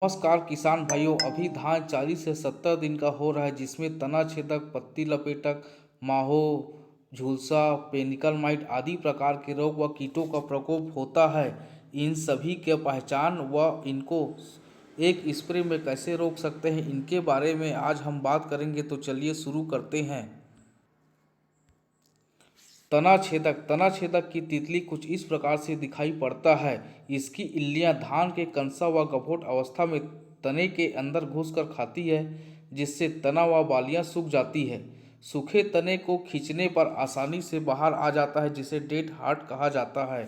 नमस्कार किसान भाइयों। अभी धान 40 से 70 दिन का हो रहा है, जिसमें तना छेदक, पत्ती लपेटक, माहो, झुलसा, पेनिकल माइट आदि प्रकार के रोग व कीटों का प्रकोप होता है। इन सभी के पहचान व इनको एक स्प्रे में कैसे रोक सकते हैं, इनके बारे में आज हम बात करेंगे। तो चलिए शुरू करते हैं। तना छेदक की तितली कुछ इस प्रकार से दिखाई पड़ता है। इसकी इल्लियां धान के कंसा व गभोट अवस्था में तने के अंदर घुसकर खाती है, जिससे तना व बालियां सूख जाती है। सूखे तने को खींचने पर आसानी से बाहर आ जाता है, जिसे डेड हार्ट कहा जाता है।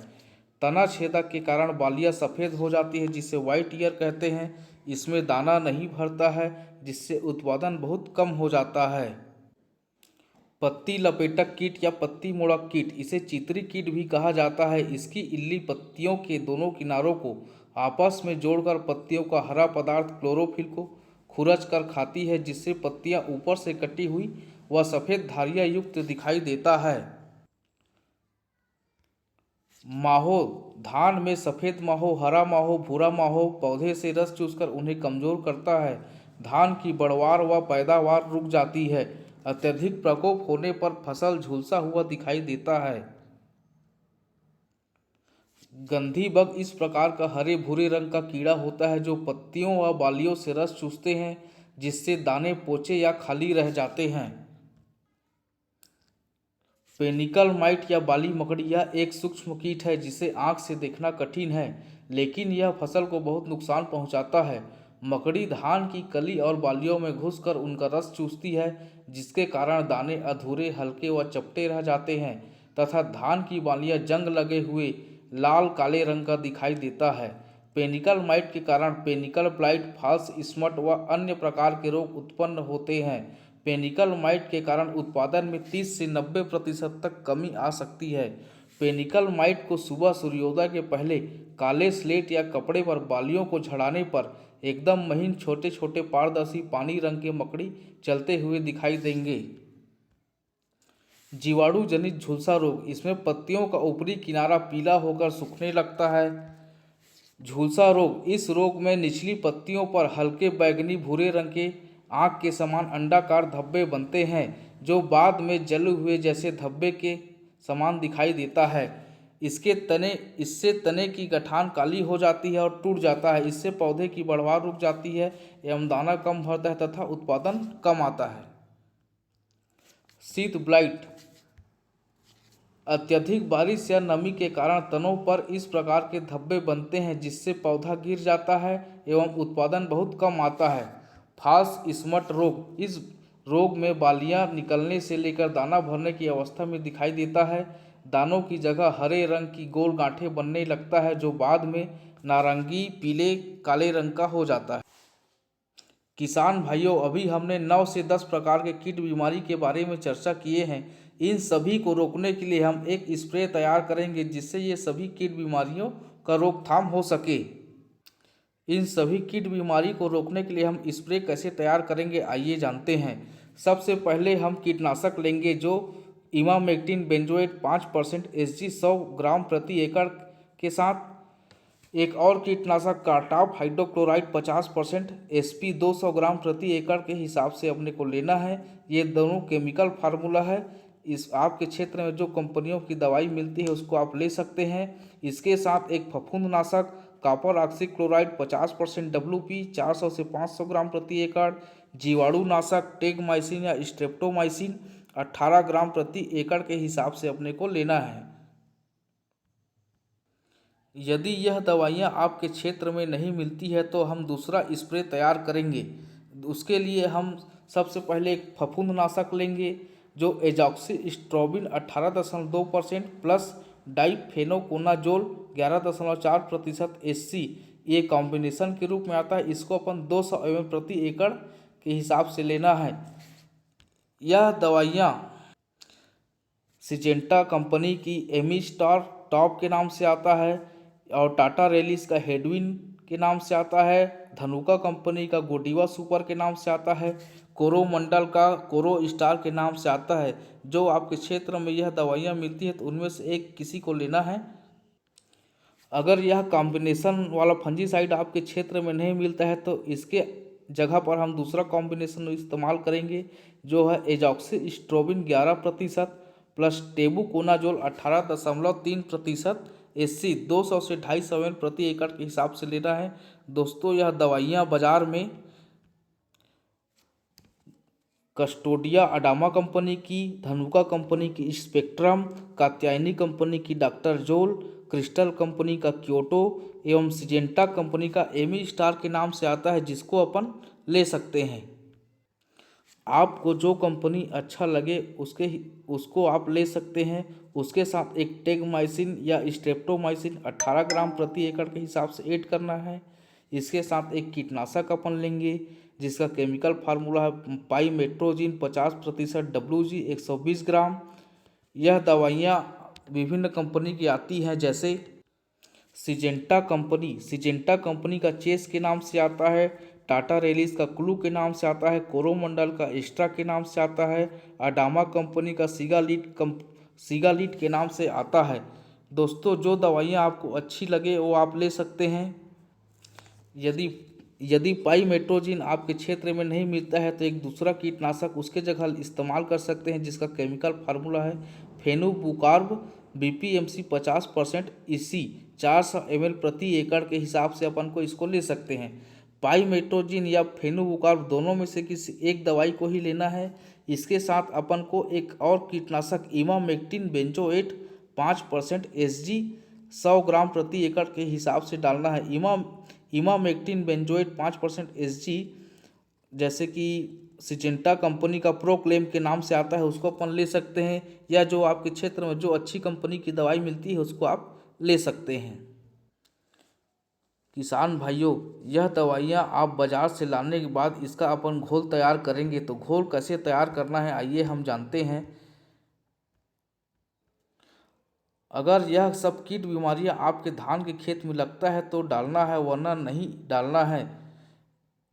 तना छेदक के कारण बालियां सफ़ेद हो जाती है, जिसे वाइट ईयर कहते हैं। इसमें दाना नहीं भरता है, जिससे उत्पादन बहुत कम हो जाता है। पत्ती लपेटक कीट या पत्ती मोड़क कीट, इसे चितरी कीट भी कहा जाता है। इसकी इल्ली पत्तियों के दोनों किनारों को आपस में जोड़कर पत्तियों का हरा पदार्थ क्लोरोफिल को खुरच कर खाती है, जिससे पत्तियां ऊपर से कटी हुई व सफ़ेद धारियां युक्त दिखाई देता है। माहो, धान में सफ़ेद माहो, हरा माहो, भूरा माहो पौधे से रस चूसकर उन्हें कमज़ोर करता है। धान की बढ़वार व पैदावार रुक जाती है। अत्यधिक प्रकोप होने पर फसल झुलसा हुआ दिखाई देता है। गंधी बग इस प्रकार का हरे भूरे रंग का कीड़ा होता है, जो पत्तियों व बालियों से रस चूसते हैं, जिससे दाने पोचे या खाली रह जाते हैं। पेनिकल माइट या बाली मकड़ी, यह एक सूक्ष्म कीट है जिसे आंख से देखना कठिन है, लेकिन यह फसल को बहुत नुकसान पहुंचाता है। मकड़ी धान की कली और बालियों में घुसकर उनका रस चूसती है, जिसके कारण दाने अधूरे, हल्के व चपटे रह जाते हैं तथा धान की बालियां जंग लगे हुए लाल काले रंग का दिखाई देता है। पेनिकल माइट के कारण पेनिकल ब्लाइट, फॉल्स स्पॉट व अन्य प्रकार के रोग उत्पन्न होते हैं। पेनिकल माइट के कारण उत्पादन में 30 से 90% तक कमी आ सकती है। पेनिकल माइट को सुबह सूर्योदय के पहले काले स्लेट या कपड़े पर बालियों को झड़ाने पर एकदम महीन छोटे छोटे पारदर्शी पानी रंग के मकड़ी चलते हुए दिखाई देंगे। जीवाणु जनित झुलसा रोग, इसमें पत्तियों का ऊपरी किनारा पीला होकर सूखने लगता है। झुलसा रोग, इस रोग में निचली पत्तियों पर हल्के बैगनी भूरे रंग के आँख के समान अंडाकार धब्बे बनते हैं, जो बाद में जले हुए जैसे धब्बे के समान दिखाई देता है। इससे तने की गठान काली हो जाती है और टूट जाता है। इससे पौधे की बढ़वार रुक जाती है एवं दाना कम भरता है तथा उत्पादन कम आता है। शीत ब्लाइट, अत्यधिक बारिश या नमी के कारण तनों पर इस प्रकार के धब्बे बनते हैं, जिससे पौधा गिर जाता है एवं उत्पादन बहुत कम आता है। फास स्मट रोग, इस रोग में बालियां निकलने से लेकर दाना भरने की अवस्था में दिखाई देता है। दानों की जगह हरे रंग की गोल गांठें बनने लगता है, जो बाद में नारंगी, पीले, काले रंग का हो जाता है। किसान भाइयों, अभी हमने 9 से 10 प्रकार के कीट बीमारी के बारे में चर्चा किए हैं। इन सभी को रोकने के लिए हम एक स्प्रे तैयार करेंगे, जिससे ये सभी कीट बीमारियों का रोकथाम हो सके। इन सभी कीट बीमारी को रोकने के लिए हम स्प्रे कैसे तैयार करेंगे, आइए जानते हैं। सबसे पहले हम कीटनाशक लेंगे, जो इमामेक्टिन बेंजोएट 5% एसजी 100 ग्राम प्रति एकड़ के साथ एक और कीटनाशक कार्टाप हाइड्रोक्लोराइड 50% एसपी 200 ग्राम प्रति एकड़ के हिसाब से अपने को लेना है। ये दोनों केमिकल फार्मूला है। इस आपके क्षेत्र में जो कंपनियों की दवाई मिलती है उसको आप ले सकते हैं। इसके साथ एक फफूंदनाशक कॉपर ऑक्सीक्लोराइड 50% डब्ल्यूपी 400 से 500 ग्राम प्रति एकड़, जीवाणु नाशक टेगमाइसिन या स्ट्रेप्टोमाइसिन 18 ग्राम प्रति एकड़ के हिसाब से अपने को लेना है। यदि यह दवाइयाँ आपके क्षेत्र में नहीं मिलती है तो हम दूसरा स्प्रे तैयार करेंगे। उसके लिए हम सबसे पहले एक फफूंदनाशक लेंगे, जो एजॉक्सिस्ट्रोबिन 18.2% प्लस डाइफेनोकोनाजोल 11.4% एससी, ये कॉम्बिनेशन के रूप में आता है। इसको अपन 200 ml प्रति एकड़ के हिसाब से लेना है। यह दवाइयाँ सिजेंटा कंपनी की एमिस्टार टॉप के नाम से आता है और टाटा रेलिस का हेडविन के नाम से आता है। धनुका कंपनी का गोडिवा सुपर के नाम से आता है। कोरोमंडल का कोरो स्टार के नाम से आता है। जो आपके क्षेत्र में यह दवाइयाँ मिलती है तो उनमें से एक किसी को लेना है। अगर यह कॉम्बिनेशन वाला फंजीसाइड आपके क्षेत्र में नहीं मिलता है तो इसके जगह पर हम दूसरा कॉम्बिनेशन इस्तेमाल करेंगे, जो है एजॉक्सिस्ट्रोबिन 11% प्लस टेबुकोनाजोल 18.3%। एससी 200 से 250 ml प्रति एकड़ के हिसाब से लेना है। दोस्तों, यह दवाइयाँ बाजार में कस्टोडिया अडामा कंपनी की, धनुका कंपनी की स्पेक्ट्रम, कात्यायनी कंपनी की डॉक्टर जोल, क्रिस्टल कंपनी का क्योटो एवं सिजेंटा कंपनी का एमी स्टार के नाम से आता है, जिसको अपन ले सकते हैं। आपको जो कंपनी अच्छा लगे उसको आप ले सकते हैं। उसके साथ एक टेगमाइसिन या स्ट्रेप्टोमाइसिन 18 ग्राम प्रति एकड़ के हिसाब से ऐड करना है। इसके साथ एक कीटनाशक अपन लेंगे जिसका केमिकल फार्मूला है पाइमेट्रोजिन 50% WG 120 ग्राम। यह दवाइयाँ विभिन्न कंपनी की आती हैं, जैसे सिजेंटा कंपनी का चेस के नाम से आता है, टाटा रेलिस का क्लू के नाम से आता है, कोरोमंडल का एक्स्ट्रा के नाम से आता है, अडामा कंपनी का सीगालीट के नाम से आता है। दोस्तों, जो दवाइयाँ आपको अच्छी लगे वो आप ले सकते हैं। यदि पाइमेट्रोजिन आपके क्षेत्र में नहीं मिलता है तो एक दूसरा कीटनाशक उसके जगह इस्तेमाल कर सकते हैं, जिसका केमिकल फार्मूला है फेनुबुकार्ब BPMC 50% इसी 400 ml प्रति एकड़ के हिसाब से अपन को इसको ले सकते हैं। पाइमेट्रोजिन या फेनुबुकार्ब दोनों में से किसी एक दवाई को ही लेना है। इसके साथ अपन को एक और कीटनाशक इमामेक्टिन बेंजोएट 5% SG 100 ग्राम प्रति एकड़ के हिसाब से डालना है। इमामेक्टिन बेंजोएट 5% SG, जैसे कि सिजेंटा कंपनी का प्रोक्लेम के नाम से आता है, उसको अपन ले सकते हैं, या जो आपके क्षेत्र में जो अच्छी कंपनी की दवाई मिलती है उसको आप ले सकते हैं। किसान भाइयों, यह दवाइयाँ आप बाज़ार से लाने के बाद इसका अपन घोल तैयार करेंगे। तो घोल कैसे तैयार करना है आइए हम जानते हैं। अगर यह सब कीट बीमारियाँ आपके धान के खेत में लगता है तो डालना है, वरना नहीं डालना है।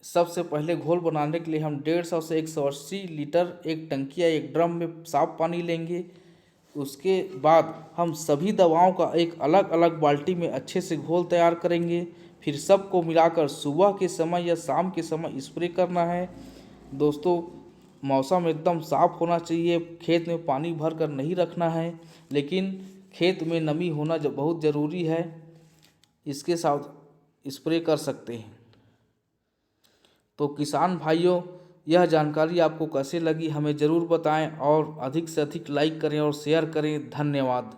सबसे पहले घोल बनाने के लिए हम 150 से 180 लीटर एक टंकी या एक ड्रम में साफ पानी लेंगे। उसके बाद हम सभी दवाओं का एक अलग अलग बाल्टी में अच्छे से घोल तैयार करेंगे। फिर सबको मिलाकर सुबह के समय या शाम के समय स्प्रे करना है। दोस्तों, मौसम एकदम साफ होना चाहिए, खेत में पानी भर कर नहीं रखना है, लेकिन खेत में नमी होना बहुत ज़रूरी है। इसके साथ स्प्रे कर सकते हैं। तो किसान भाइयों, यह जानकारी आपको कैसे लगी हमें ज़रूर बताएं और अधिक से अधिक लाइक करें और शेयर करें। धन्यवाद।